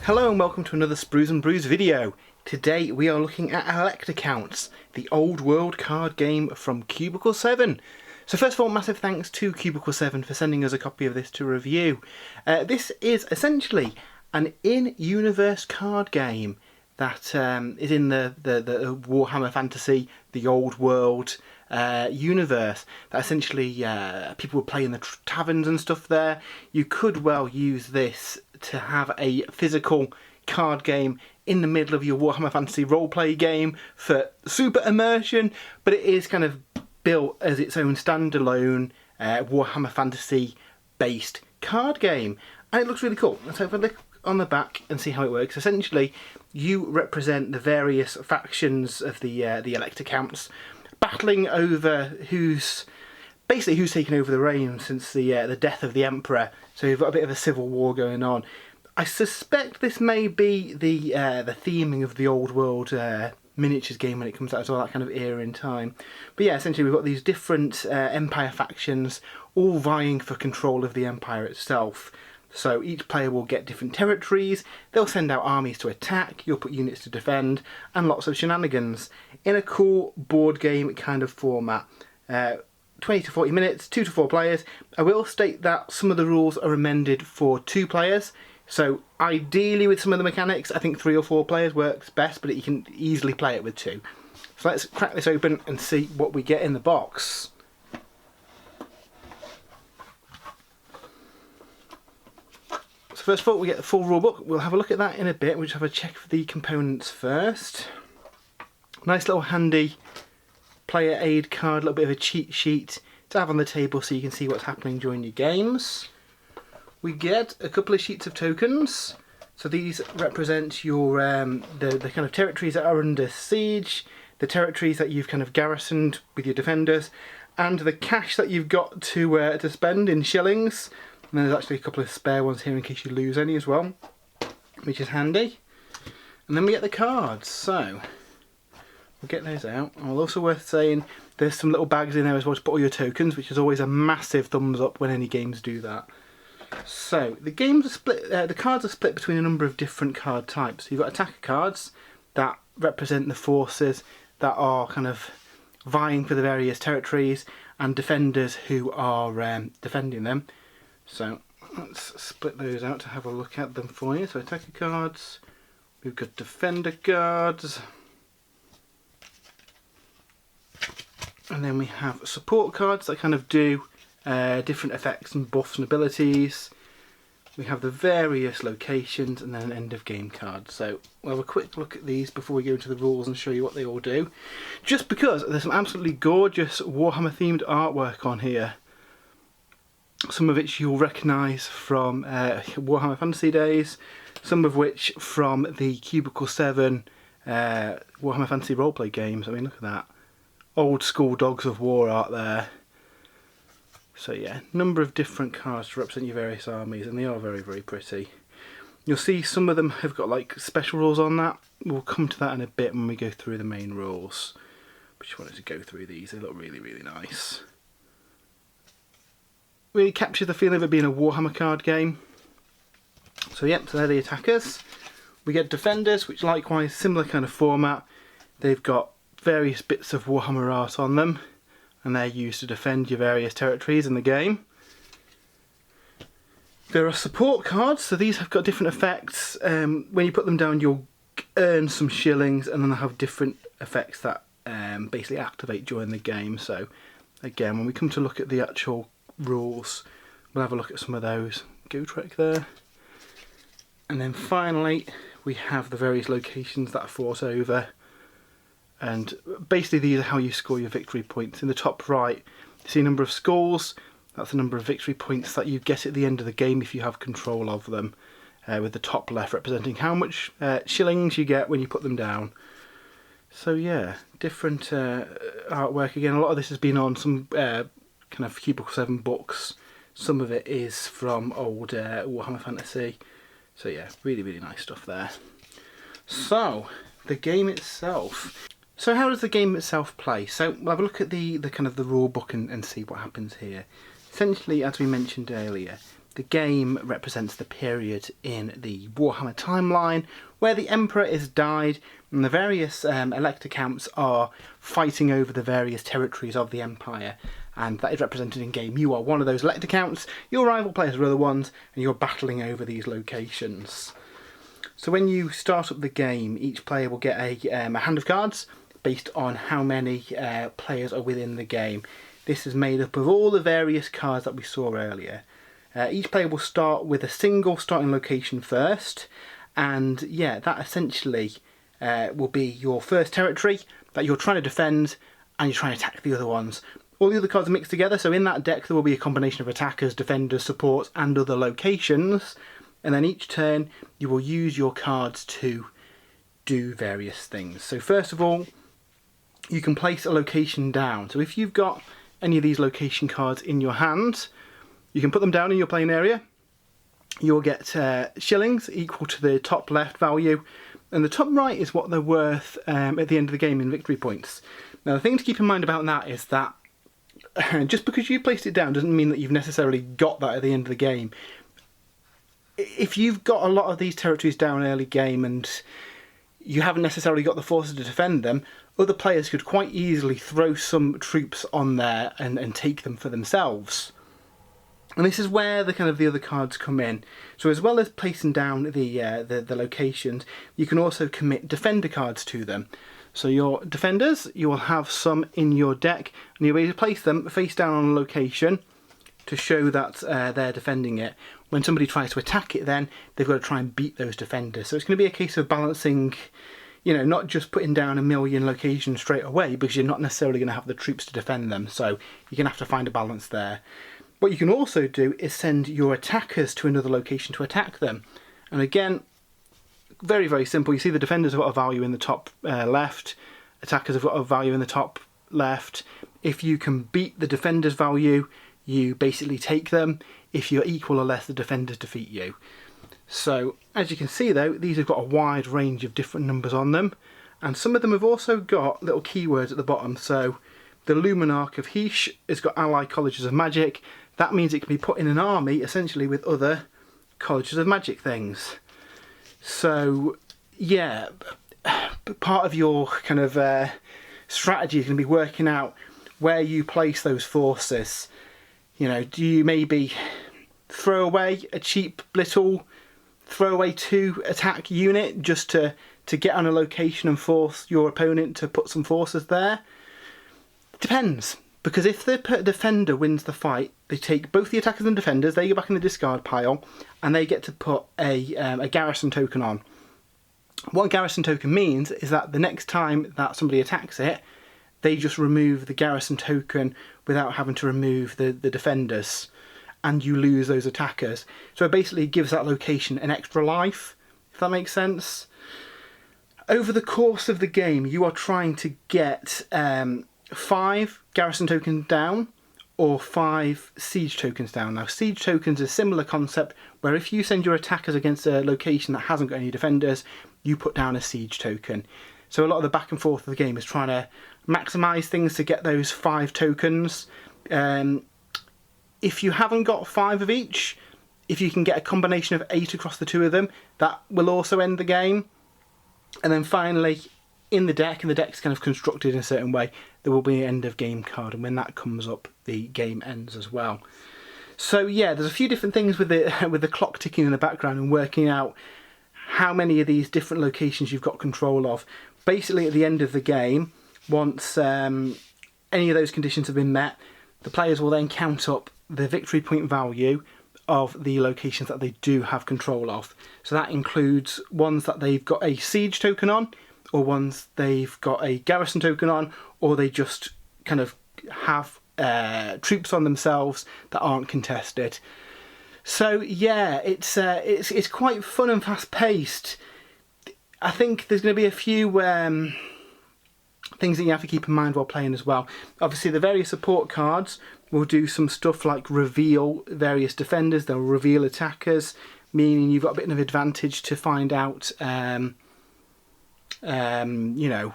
Hello and welcome to another Sprues and Brews video. Today we are looking at Elector Counts, the old world card game from Cubicle 7. So first of all, massive thanks to Cubicle 7 for sending us a copy of this to review. This is essentially an in-universe card game that is in the Warhammer Fantasy, the old world universe, that essentially people would play in the taverns and stuff there. You could well use this to have a physical card game in the middle of your Warhammer Fantasy Roleplay game for super immersion, but it is kind of built as its own standalone Warhammer Fantasy based card game, and it looks really cool. Let's have a look on the back and see how it works. Essentially, you represent the various factions of the Elector Counts, battling over who's taken over the reign since the death of the Emperor. So you've got a bit of a civil war going on. I suspect this may be the theming of the old world miniatures game when it comes out as well, that kind of era in time. But yeah, essentially we've got these different Empire factions all vying for control of the Empire itself. So each player will get different territories, they'll send out armies to attack, you'll put units to defend, and lots of shenanigans in a cool board game kind of format. 20 to 40 minutes, 2 to 4 players. I will state that some of the rules are amended for 2 players, so ideally with some of the mechanics I think 3 or 4 players works best, but you can easily play it with 2. So let's crack this open and see what we get in the box. So first of all we get the full rulebook. We'll have a look at that in a bit. We'll just have a check for the components first. Nice little handy player aid card, a little bit of a cheat sheet to have on the table so you can see what's happening during your games. We get a couple of sheets of tokens. So these represent your the kind of territories that are under siege, the territories that you've kind of garrisoned with your defenders, and the cash that you've got to spend in shillings. And there's actually a couple of spare ones here in case you lose any as well, which is handy. And then we get the cards. So we'll get those out. And also worth saying, there's some little bags in there as well to put all your tokens, which is always a massive thumbs up when any games do that. So the games are split. The cards are split between a number of different card types. You've got attacker cards that represent the forces that are kind of vying for the various territories, and defenders who are defending them. So let's split those out to have a look at them for you. So attacker cards, we've got defender cards, and then we have support cards that kind of do different effects and buffs and abilities. We have the various locations, and then an end of game card. So we'll have a quick look at these before we go into the rules and show you what they all do. Just because there's some absolutely gorgeous Warhammer themed artwork on here. Some of which you'll recognise from Warhammer Fantasy days, some of which from the Cubicle 7 Warhammer Fantasy Roleplay games. I mean, look at that. Old school Dogs of War art there. So yeah, number of different cards to represent your various armies, and they are very, very pretty. You'll see some of them have got like special rules on that. We'll come to that in a bit when we go through the main rules. But just wanted to go through these, they look really, really nice. Really captures the feeling of it being a Warhammer card game. So yep, so they're the attackers. We get defenders, which likewise, similar kind of format. They've got various bits of Warhammer art on them, and they're used to defend your various territories in the game. There are support cards, so these have got different effects. When you put them down you'll earn some shillings, and then they have different effects that basically activate during the game. So again, when we come to look at the actual rules, we'll have a look at some of those. Go Trek there. And then finally we have the various locations that are fought over, and basically these are how you score your victory points. In the top right you see a number of scores. That's the number of victory points that you get at the end of the game if you have control of them, with the top left representing how much shillings you get when you put them down. So yeah, different artwork. Again, a lot of this has been on some kind of Cubicle 7 books. Some of it is from old Warhammer Fantasy. So yeah, really, really nice stuff there. So the game itself. So how does the game itself play? So we'll have a look at the kind of the rule book and see what happens here. Essentially, as we mentioned earlier, the game represents the period in the Warhammer timeline where the Emperor has died and the various Elector Counts are fighting over the various territories of the Empire, and that is represented in game. You are one of those Elector Counts, your rival players are other ones, and you're battling over these locations. So when you start up the game, each player will get a hand of cards based on how many players are within the game. This is made up of all the various cards that we saw earlier. Each player will start with a single starting location first, and yeah, that essentially will be your first territory that you're trying to defend, and you're trying to attack the other ones. All the other cards are mixed together, so in that deck there will be a combination of attackers, defenders, supports and other locations, and then each turn you will use your cards to do various things. So first of all, you can place a location down. So if you've got any of these location cards in your hand, you can put them down in your playing area. You'll get shillings equal to the top left value, and the top right is what they're worth at the end of the game in victory points. Now the thing to keep in mind about that is that just because you placed it down doesn't mean that you've necessarily got that at the end of the game. If you've got a lot of these territories down early game and you haven't necessarily got the forces to defend them, other players could quite easily throw some troops on there and take them for themselves. And this is where the other cards come in. So as well as placing down the locations, you can also commit defender cards to them. So your defenders, you will have some in your deck, and you'll be able to place them face down on a location to show that they're defending it. When somebody tries to attack it then, they've got to try and beat those defenders. So it's going to be a case of balancing, you know, not just putting down a million locations straight away, because you're not necessarily going to have the troops to defend them. So you're going to have to find a balance there. What you can also do is send your attackers to another location to attack them. And again, very, very simple. You see the defenders have got a value in the top left. Attackers have got a value in the top left. If you can beat the defender's value, you basically take them. If you're equal or less, the defenders defeat you. So, as you can see though, these have got a wide range of different numbers on them. And some of them have also got little keywords at the bottom. So, the Luminarch of Heesh has got allied colleges of magic. That means it can be put in an army, essentially, with other colleges of magic things. So, yeah, part of your kind of strategy is going to be working out where you place those forces. You know, do you maybe throw away a cheap little throwaway 2 attack unit just to get on a location and force your opponent to put some forces there? Depends. Because if the defender wins the fight, they take both the attackers and defenders, they go back in the discard pile, and they get to put a garrison token on. What a garrison token means is that the next time that somebody attacks it, they just remove the garrison token without having to remove the defenders, and you lose those attackers. So it basically gives that location an extra life, if that makes sense. Over the course of the game, you are trying to get 5 garrison tokens down or 5 siege tokens down. Now siege tokens is a similar concept where if you send your attackers against a location that hasn't got any defenders, you put down a siege token. So a lot of the back and forth of the game is trying to maximise things to get those 5 tokens. If you haven't got 5 of each, if you can get a combination of 8 across the 2 of them, that will also end the game. And then finally, in the deck, and the deck's kind of constructed in a certain way, there will be an end of game card, and when that comes up, the game ends as well. So yeah, there's a few different things with the clock ticking in the background and working out how many of these different locations you've got control of. Basically, at the end of the game, once any of those conditions have been met, the players will then count up the victory point value of the locations that they do have control of. So that includes ones that they've got a siege token on, or ones they've got a garrison token on, or they just kind of have troops on themselves that aren't contested. So yeah, it's quite fun and fast paced. I think there's going to be a few things that you have to keep in mind while playing as well. Obviously the various support cards will do some stuff like reveal various defenders, they'll reveal attackers, meaning you've got a bit of an advantage to find out you know,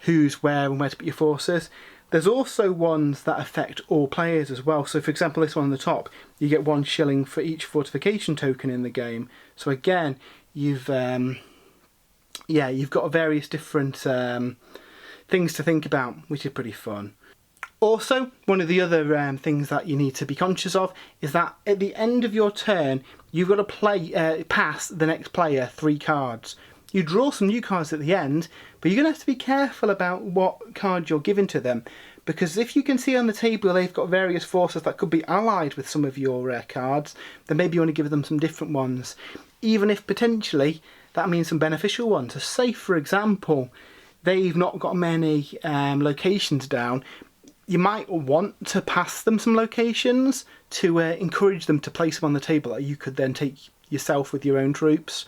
who's where and where to put your forces. There's also ones that affect all players as well. So for example, this one on the top, you get 1 shilling for each fortification token in the game. So again, you've got various different things to think about, which is pretty fun. Also, one of the other things that you need to be conscious of is that at the end of your turn, you've got to pass the next player 3 cards. You draw some new cards at the end, but you're going to have to be careful about what card you're giving to them, because if you can see on the table they've got various forces that could be allied with some of your cards, then maybe you want to give them some different ones, even if potentially that means some beneficial ones. So say, for example, they've not got many locations down, you might want to pass them some locations to encourage them to place them on the table that you could then take yourself with your own troops.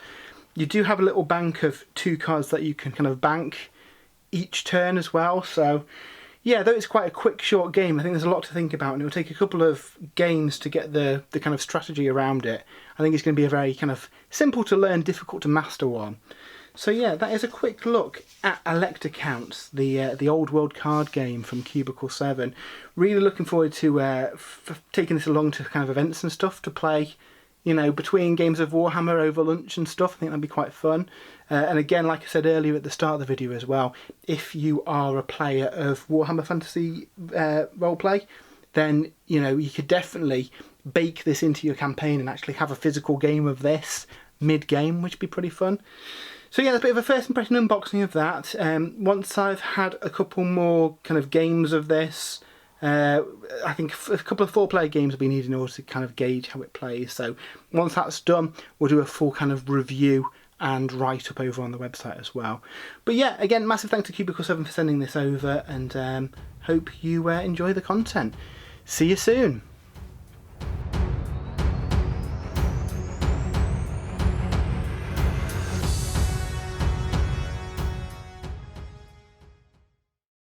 You do have a little bank of 2 cards that you can kind of bank each turn as well. So yeah, though it's quite a quick, short game, I think there's a lot to think about, and it will take a couple of games to get the kind of strategy around it. I think it's going to be a very kind of simple to learn, difficult to master one. So yeah, that is a quick look at Elector Counts, the old world card game from Cubicle 7. Really looking forward to taking this along to kind of events and stuff to play, you know, between games of Warhammer over lunch and stuff. I think that'd be quite fun. And again, like I said earlier at the start of the video as well, if you are a player of Warhammer Fantasy Roleplay, then, you know, you could definitely bake this into your campaign and actually have a physical game of this mid-game, which would be pretty fun. So yeah, that's a bit of a first impression unboxing of that. Once I've had a couple more kind of games of this, I think a couple of 4-player games will be needed in order to kind of gauge how it plays. So once that's done, we'll do a full kind of review and write-up over on the website as well. But yeah, again, massive thanks to Cubicle 7 for sending this over, and hope you enjoy the content. See you soon.